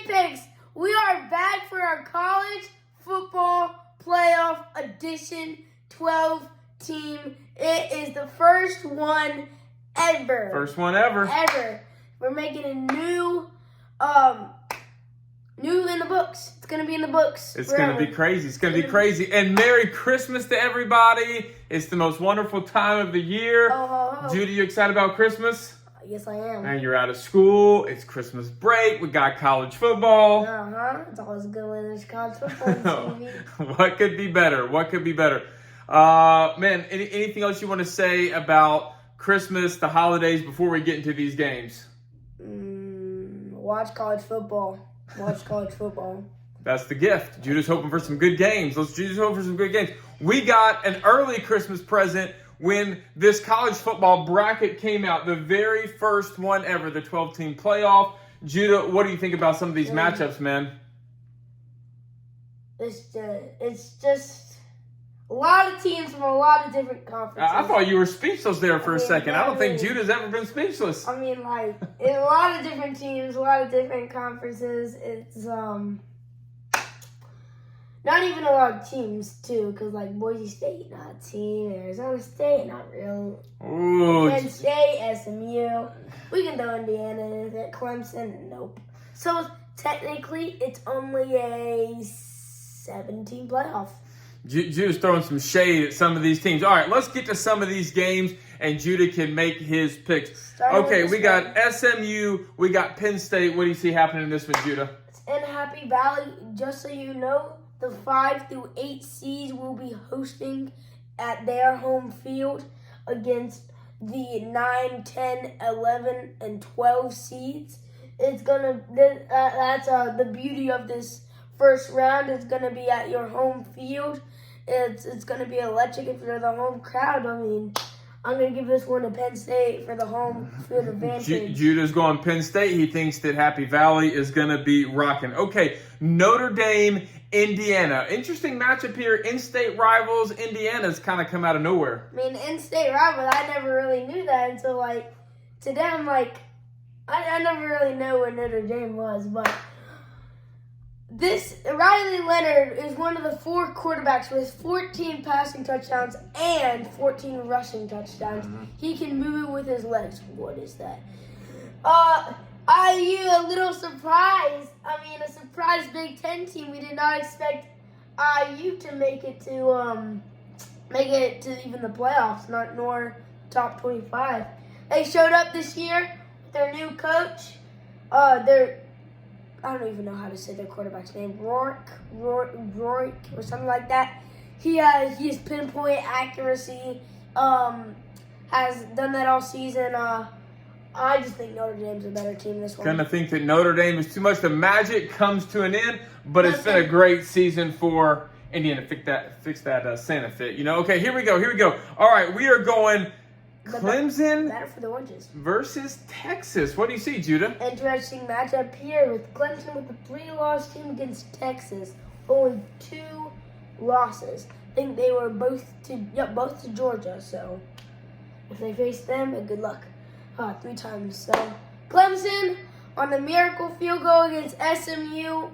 Picks. We are back for our college football playoff edition 12 team. It is the first one ever. First one ever. We're making a new in the books. It's going to be in the books. It's going to be crazy. It's going to be crazy. And Merry Christmas to everybody. It's the most wonderful time of the year. Judy, you excited about Christmas? Yes, I am. And you're out of school. It's Christmas break. We got college football. It's always good when there's college football on TV. What could be better? Man, anything else you want to say about Christmas, the holidays, before we get into these games? Watch college football. That's the gift. Judah's hoping for some good games. Judah's hoping for some good games. We got an early Christmas present when this college football bracket came out, the very first one ever, the 12-team playoff. Judah, what do you think about some of these matchups, man? It's just a lot of teams from a lot of different conferences. I thought you were speechless there for a second. I don't think Judah's ever been speechless. I mean, like, a lot of different teams, a lot of different conferences. It's not even a lot of teams, too, because, like, Boise State, not a team. Arizona State, not real. Penn State, SMU. We can throw Indiana in there. Clemson, nope. So, technically, it's only a 7-team playoff. Judah's throwing some shade at some of these teams. All right, let's get to some of these games, and Judah can make his picks. Okay, we got SMU. We got Penn State. What do you see happening in this one, Judah? In Happy Valley, just so you know, the 5 through 8 seeds will be hosting at their home field against the 9, 10, 11, and 12 seeds. It's that's the beauty of this first round. It's gonna be at your home field. It's gonna be electric if you're the home crowd. I mean, I'm gonna give this one to Penn State for the home field advantage. Judah's going Penn State. He thinks that Happy Valley is gonna be rocking. Okay, Notre Dame, Indiana. Interesting matchup here. In-state rivals. Indiana's kind of come out of nowhere. I mean, in-state rivals. I never really knew that until today. I'm like, I never really know what Notre Dame was, but. This Riley Leonard is one of the 4 quarterbacks with 14 passing touchdowns and 14 rushing touchdowns. He can move it with his legs. What is that? IU a little surprised. I mean, a surprise Big Ten team. We did not expect IU to make it to even the playoffs, nor top 25. They showed up this year with their new coach. I don't even know how to say their quarterback's name. Rourke, or something like that. He has pinpoint accuracy. Has done that all season. I just think Notre Dame's a better team this one. Kind of think that Notre Dame is too much. The magic comes to an end, but it's been a great season for Indiana. Fix that Santa fit. Okay, here we go. All right, we are going Clemson better for the Oranges versus Texas. What do you see, Judah? Interesting matchup here with Clemson with the 3-loss team against Texas. Only 2 losses. I think they were both to Georgia. So if they face them, good luck. 3 times. So Clemson on the miracle field goal against SMU.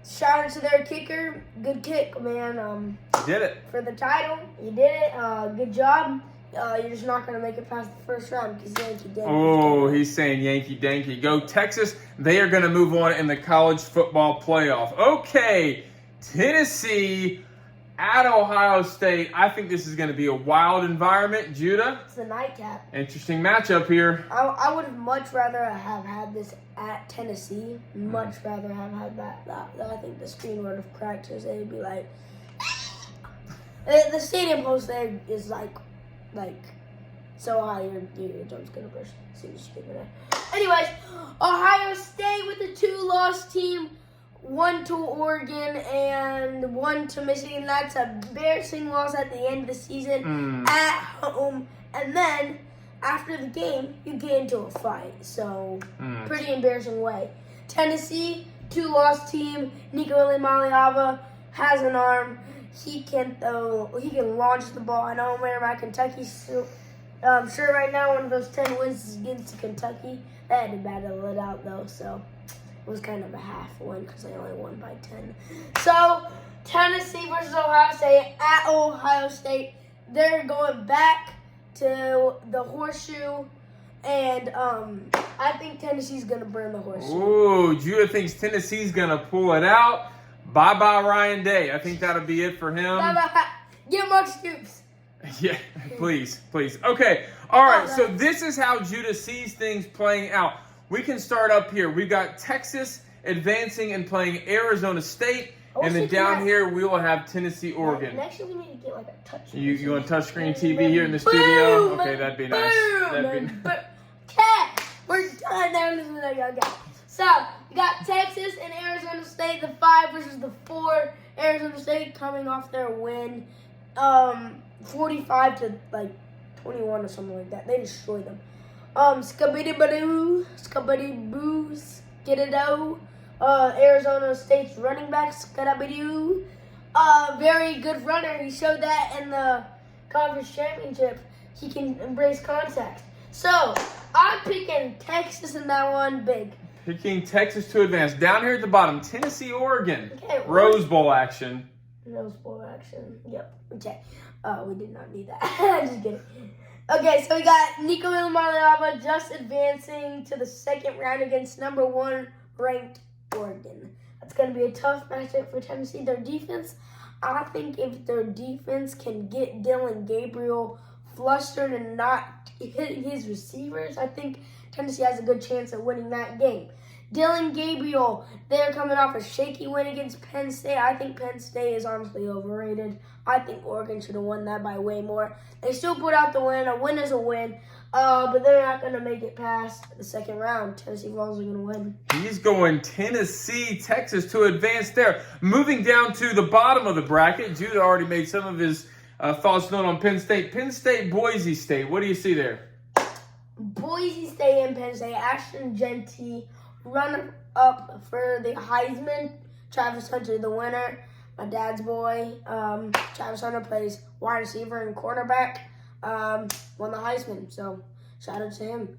Shout out to their kicker. Good kick, man. You did it. For the title. You did it. Good job. You're just not going to make it past the first round because Yankee Danky. Oh, he's saying Yankee Danky. Go Texas. They are going to move on in the college football playoff. Okay, Tennessee at Ohio State. I think this is going to be a wild environment. Judah? It's a nightcap. Interesting matchup here. I would have much rather have had this at Tennessee. Much rather have had that. I think the screen would have cracked because they'd be like... The stadium host there is like so high your jump's gonna burst. See what you think of that. Anyways, Ohio State with a 2-loss team. 1 to Oregon and 1 to Michigan. That's an embarrassing loss at the end of the season at home. And then after the game, you get into a fight. So pretty embarrassing way. Tennessee, 2-loss team. Nico Iamaleava has an arm. He can launch the ball. I know I'm wearing my Kentucky I'm sure right now one of those 10 wins is against Kentucky. They had to battle it out, though, so it was kind of a half win because they only won by 10. So, Tennessee versus Ohio State at Ohio State. They're going back to the Horseshoe, and I think Tennessee's going to burn the Horseshoe. Ooh, Judah thinks Tennessee's going to pull it out. Bye-bye, Ryan Day. I think that'll be it for him. Bye-bye. Get Mark Stoops. Yeah, please. Okay. All right, so this is how Judah sees things playing out. We can start up here. We've got Texas advancing and playing Arizona State. And then down here, we will have Tennessee, Oregon. Next year, we need to get like a touch. You want touchscreen TV here in the studio? Okay, that'd be nice. We're done. Okay. So, we got Texas and Arizona State, the 5 versus the 4. Arizona State coming off their win, 45 to like 21 or something like that. They destroyed them. Skabidi-badoo, skabidi-boo, skididoo. Arizona State's running back, skadabidoo. Very good runner. He showed that in the conference championship. He can embrace contact. So, I'm picking Texas in that one big. Picking Texas to advance. Down here at the bottom, Tennessee, Oregon. Okay, Rose Bowl action. Rose Bowl action. Yep. Okay. We did not need that. Just kidding. Okay, so we got Nico Iamaleava just advancing to the second round against number 1 ranked Oregon. That's going to be a tough matchup for Tennessee. Their defense, I think if their defense can get Dylan Gabriel flustered and not hitting his receivers, I think Tennessee has a good chance of winning that game. Dylan Gabriel, they're coming off a shaky win against Penn State. I think Penn State is honestly overrated. I think Oregon should have won that by way more. They still put out the win. A win is a win. But they're not going to make it past the second round. Tennessee Vols are going to win. He's going Tennessee, Texas to advance there. Moving down to the bottom of the bracket, Judah already made some of his thoughts known on Penn State. Penn State, Boise State. What do you see there? Boise State and Penn State. Ashton Genty, runner up for the Heisman. Travis Hunter, the winner. My dad's boy. Travis Hunter plays wide receiver and quarterback. Won the Heisman, so shout out to him.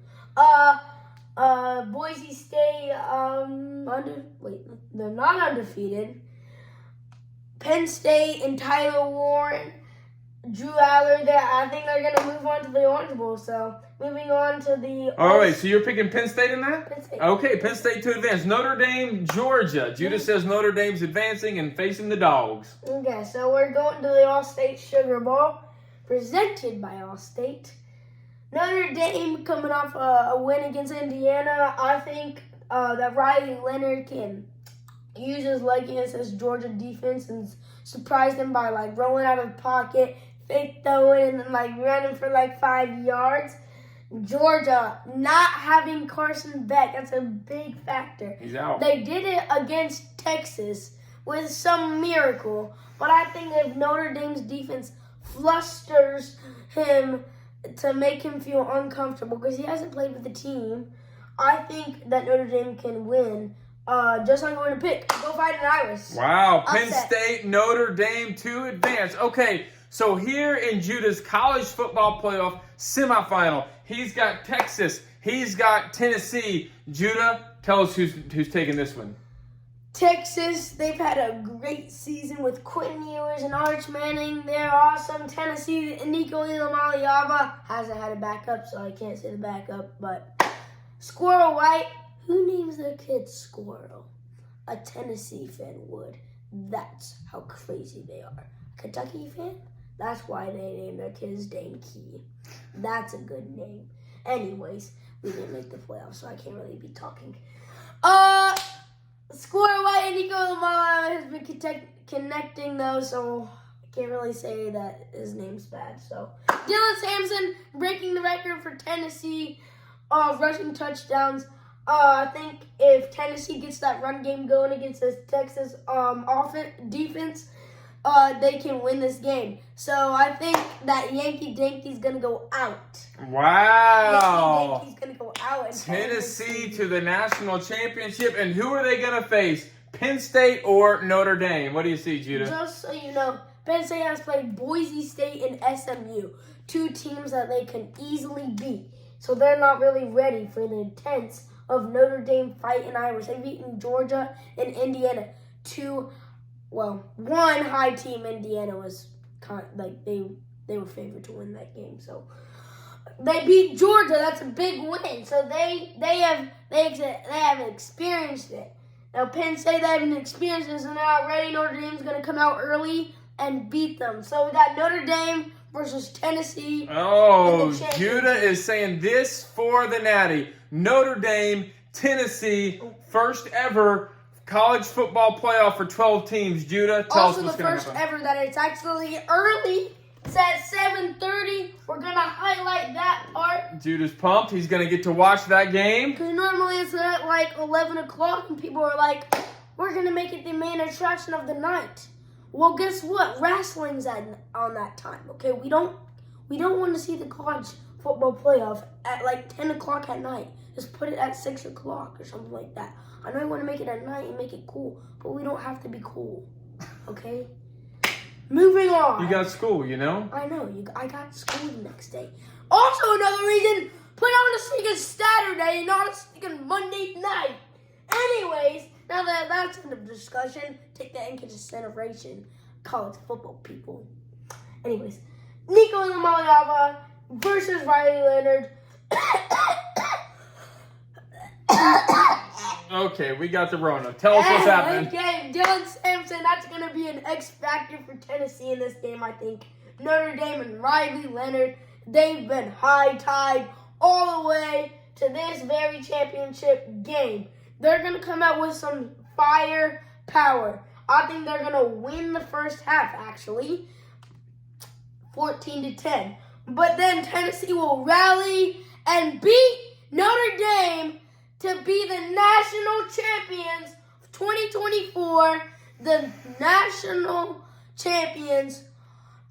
Boise State, they're not undefeated. Penn State and Tyler Warren, Drew Aller, I think they're going to move on to the Orange Bowl. So, moving on to the... Oh, wait, so you're picking Penn State in that? Penn State. Okay, Penn State to advance. Notre Dame, Georgia. Judah says Notre Dame's advancing and facing the Dogs. Okay, so we're going to the All-State Sugar Bowl, presented by All-State. Notre Dame coming off a win against Indiana. I think that Riley Leonard can use his leg against this Georgia defense and surprise them by like rolling out of the pocket, fake throwing, and then like running for like 5 yards. Georgia not having Carson Beck, that's a big factor. He's out. They did it against Texas with some miracle, but I think if Notre Dame's defense flusters him to make him feel uncomfortable because he hasn't played with the team, I think that Notre Dame can win. Just like I'm going to pick. Go Fighting Irish. Wow, Penn Upset. State, Notre Dame to advance. Okay, so here in Judah's college football playoff semifinal, he's got Texas, he's got Tennessee. Judah, tell us who's taking this one. Texas, they've had a great season with Quentin Ewers and Arch Manning. They're awesome. Tennessee, Nico Iamaleava hasn't had a backup, so I can't say the backup. But Squirrel White, who names their kid Squirrel? A Tennessee fan would. That's how crazy they are. Kentucky fan? That's why they named their kids Dane Key. That's a good name. Anyways, we didn't make the playoffs, so I can't really be talking. Squirrel White and Nico Iamaleava has been connecting though, so I can't really say that his name's bad. So Dylan Sampson breaking the record for Tennessee rushing touchdowns. I think if Tennessee gets that run game going against this Texas defense, they can win this game. So I think that Yankee Danky's going to go out. Wow. Yankee Danky's going to go out. And Tennessee to the national championship. And who are they going to face? Penn State or Notre Dame? What do you see, Judah? Just so you know, Penn State has played Boise State and SMU. two teams that they can easily beat. So they're not really ready for the intense of Notre Dame fighting Irish. They've beaten Georgia and Indiana. One high team, Indiana, was they were favored to win that game. So they beat Georgia. That's a big win. So they have experienced it. Now Penn State, they haven't experienced this, and they're not ready. Notre Dame's going to come out early and beat them. So we got Notre Dame versus Tennessee. Oh, Judah is saying this for the Natty. Notre Dame, Tennessee, first ever college football playoff for 12 teams. Judah, tell us what's going to happen. Also the first ever that it's actually early. It's at 7:30. We're going to highlight that part. Judah's pumped. He's going to get to watch that game. Because normally it's at like 11 o'clock and people are like, we're going to make it the main attraction of the night. Well, guess what? Wrestling's on that time, okay? We don't want to see the college football playoff at like 10 o'clock at night. Just put it at 6 o'clock or something like that. I know you want to make it at night and make it cool, but we don't have to be cool, okay? Moving on. You got school, you know? I know. I got school the next day. Also, another reason, put on a sneaking Saturday, not a sneaking Monday night. Anyways, now that that's end of discussion, take that into consideration, college football people. Anyways, Nico Lamaliava versus Riley Leonard. Okay, we got the Rona. Tell us what's happening. Okay, Dylan Sampson, that's going to be an X factor for Tennessee in this game, I think. Notre Dame and Riley Leonard, they've been high-tied all the way to this very championship game. They're going to come out with some firepower. I think they're going to win the first half, actually, 14-10. But then Tennessee will rally and beat Notre Dame to be the national champions of 2024, the national champions,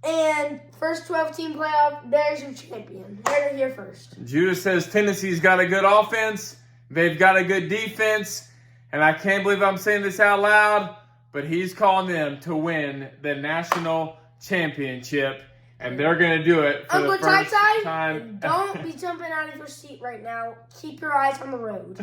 and first 12-team playoff, there's your champion. Heard it here first. Judah says Tennessee's got a good offense, they've got a good defense, and I can't believe I'm saying this out loud, but he's calling them to win the national championship. And they're going to do it for Uncle the first time. Don't be jumping out of your seat right now. Keep your eyes on the road.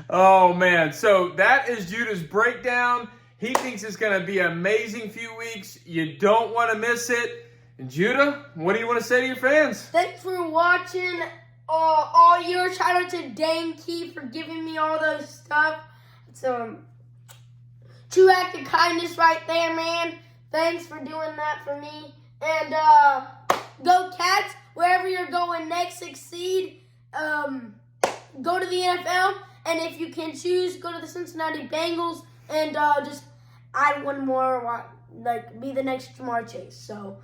Oh, man. So that is Judah's breakdown. He thinks it's going to be an amazing few weeks. You don't want to miss it. And Judah, what do you want to say to your fans? Thanks for watching all year. Shout out to Dane Key for giving me all those stuff. It's true act of kindness right there, man. Thanks for doing that for me. And go Cats, wherever you're going next, succeed. Go to the NFL, and if you can choose, go to the Cincinnati Bengals, and just add one more, be the next Jamar Chase. So,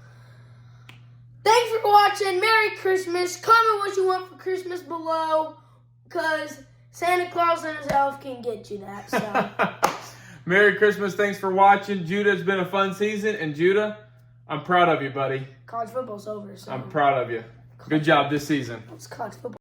thanks for watching. Merry Christmas. Comment what you want for Christmas below, because Santa Claus and his elf can get you that. So, Merry Christmas. Thanks for watching. Judah, it's been a fun season, and Judah, I'm proud of you, buddy. College football's over, so I'm proud of you. Good job this season. It's college football.